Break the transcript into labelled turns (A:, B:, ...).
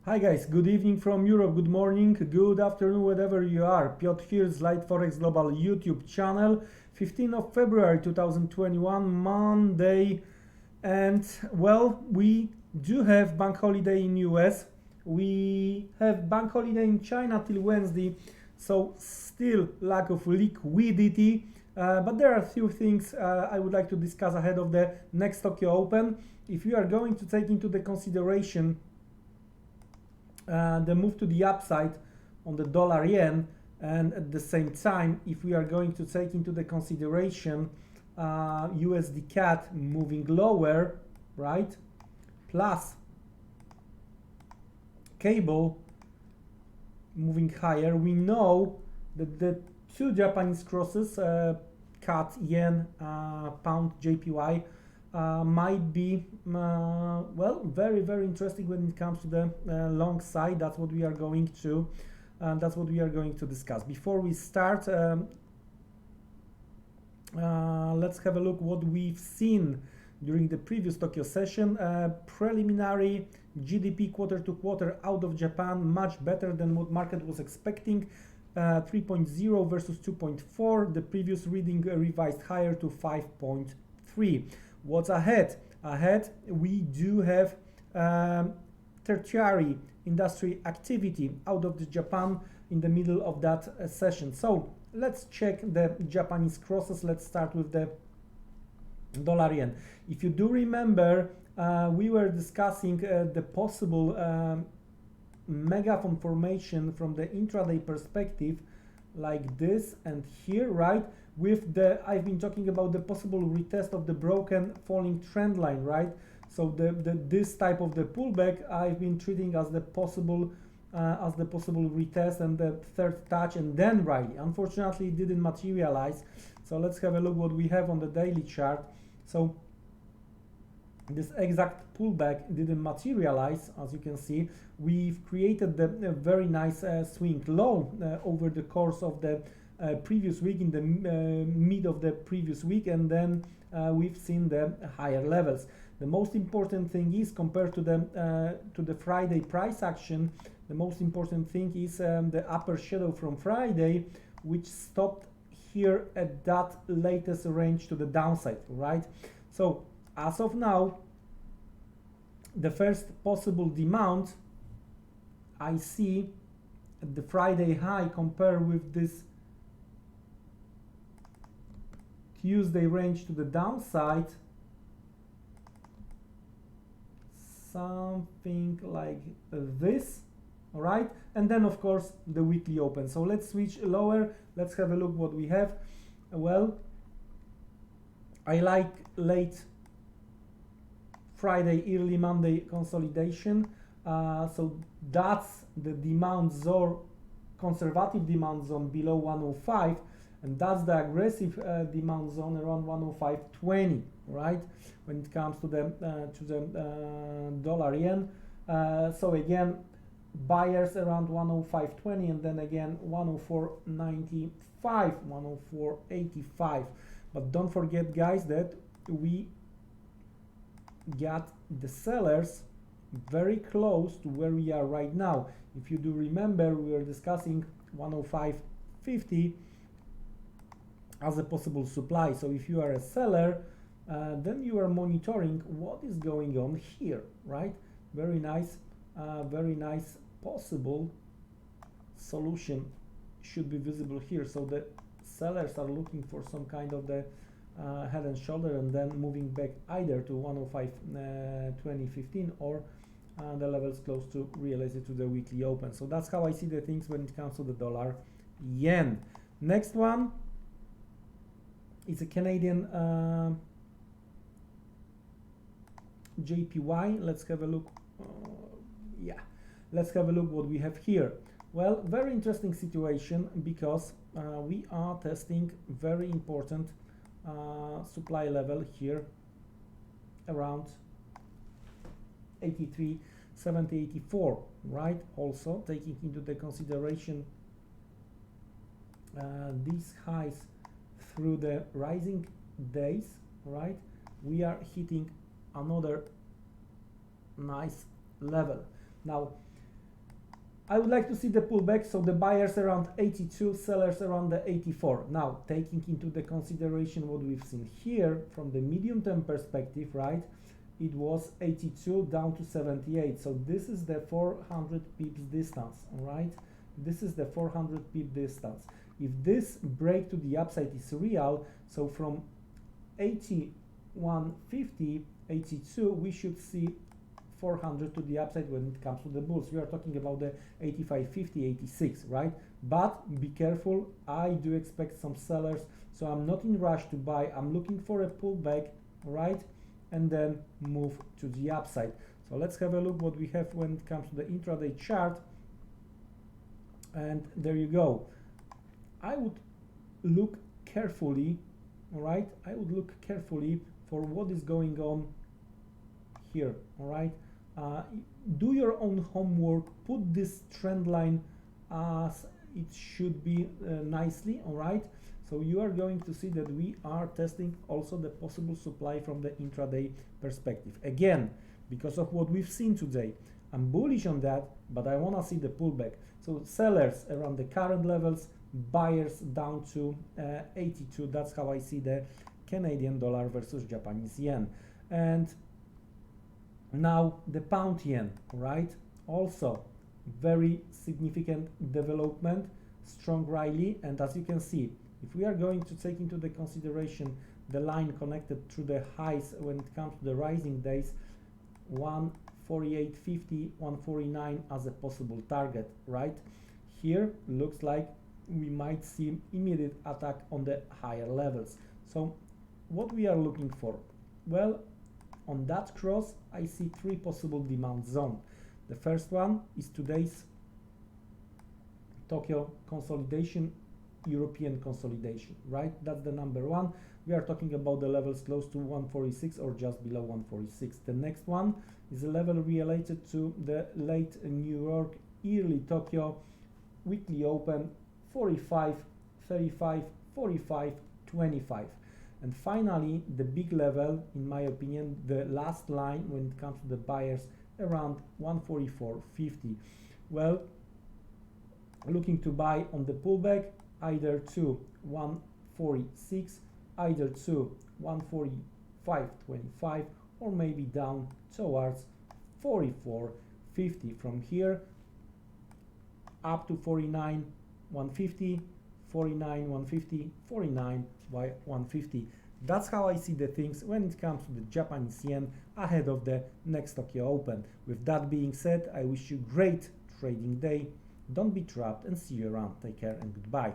A: Hi guys, good evening from Europe, good morning, good afternoon, wherever you are. Piotr here, Liteforex Global YouTube channel, 15th of February 2021, Monday. And well, we do have bank holiday in US. We have bank holiday in China till Wednesday, so still lack of liquidity. But there are a few things I would like to discuss ahead of the next Tokyo Open. If you are going to take into the consideration the move to the upside on the dollar yen, and at the same time, if we are going to take into the consideration USD CAD moving lower, right, plus cable moving higher, we know that the two Japanese crosses, CAD yen, pound JPY, might be well, very interesting when it comes to the long side. That's what we are going to discuss. Before we start, let's have a look what we've seen during the previous Tokyo session. Preliminary GDP quarter to quarter out of Japan, much better than what market was expecting. 3.0 versus 2.4. The previous reading revised higher to 5.3. What's ahead? Ahead, we do have tertiary industry activity out of the Japan in the middle of that session. So let's check the Japanese crosses. Let's start with the dollar yen. If you do remember, we were discussing the possible megaphone formation from the intraday perspective, like this and here, right? With the, I've been talking about the possible retest of the broken falling trend line, right? So this type of the pullback I've been treating as the possible retest and the third touch and then rally. Unfortunately, it didn't materialize. So let's have a look what we have on the daily chart. So this exact pullback didn't materialize. As you can see, we've created the very nice swing low over the course of the previous week, in the mid of the previous week, and then we've seen the higher levels. The most important thing is, compared to the Friday price action, the most important thing is the upper shadow from Friday, which stopped here at that latest range to the downside, right? So as of now, the first possible demand I see at the Friday high compared with this Tuesday range to the downside, something like this, all right? And then of course the weekly open. So let's switch lower. Let's have a look what we have. Well, I like late Friday, early Monday consolidation. So that's the demand zone, conservative demand zone below 105. And that's the aggressive demand zone around 105.20, right? When it comes to the dollar yen. So again, buyers around 105.20, and then again 104.95, 104.85. But don't forget, guys, that we got the sellers very close to where we are right now. If you do remember, we were discussing 105.50 as a possible supply. So if you are a seller, then you are monitoring what is going on here, right? Very nice possible solution should be visible here. So the sellers are looking for some kind of the head and shoulder, and then moving back either to 105.2015 or the levels close to realistic to the weekly open. So that's how I see the things when it comes to the dollar yen. Next one, it's a Canadian JPY. Let's have a look. Let's have a look what we have here. Well, very interesting situation, because we are testing very important supply level here around 83.70, 84, right? Also taking into the consideration these highs through the rising days, right? we are hitting another nice level. Now I would like to see the pullback, so the buyers around 82, sellers around the 84. Now, taking into the consideration what we've seen here from the medium-term perspective, right? It was 82 down to 78. So this is the 400 pips distance, all right? This is the 400 pip distance. If this break to the upside is real, so from 81.50, 82, we should see 400 to the upside when it comes to the bulls. We are talking about the 85.50, 86, right? But be careful, I do expect some sellers, so I'm not in rush to buy. I'm looking for a pullback, right? And then move to the upside. So let's have a look what we have when it comes to the intraday chart. And there you go. I would look carefully, all right? I would look carefully for what is going on here, all right? Do your own homework, put this trend line as it should be nicely, all right? So you are going to see that we are testing also the possible supply from the intraday perspective. Again, because of what we've seen today, I'm bullish on that, but I want to see the pullback. So sellers around the current levels, buyers down to 82. That's how I see the Canadian dollar versus Japanese yen. And now the pound yen, right? Also very significant development, strong rally, and as you can see, if we are going to take into the consideration the line connected to the highs when it comes to the rising days, 148.50, 149 as a possible target, right? Here looks like we might see immediate attack on the higher levels. So what we are looking for? Well, on that cross, I see three possible demand zones. The first one is today's Tokyo consolidation, European consolidation, right? That's the number one. We are talking about the levels close to 146 or just below 146. The next one is a level related to the late New York, early Tokyo, weekly open, 45, 35, 45, 25. And finally, the big level, in my opinion, the last line when it comes to the buyers, around 144.50. Well, looking to buy on the pullback, either to 146, either to 145.25, or maybe down towards 44.50. From here up to 49.150, 49.150, 49.150. That's how I see the things when it comes to the Japanese yen ahead of the next Tokyo Open. With that being said, I wish you great trading day. Don't be trapped and see you around. Take care and goodbye.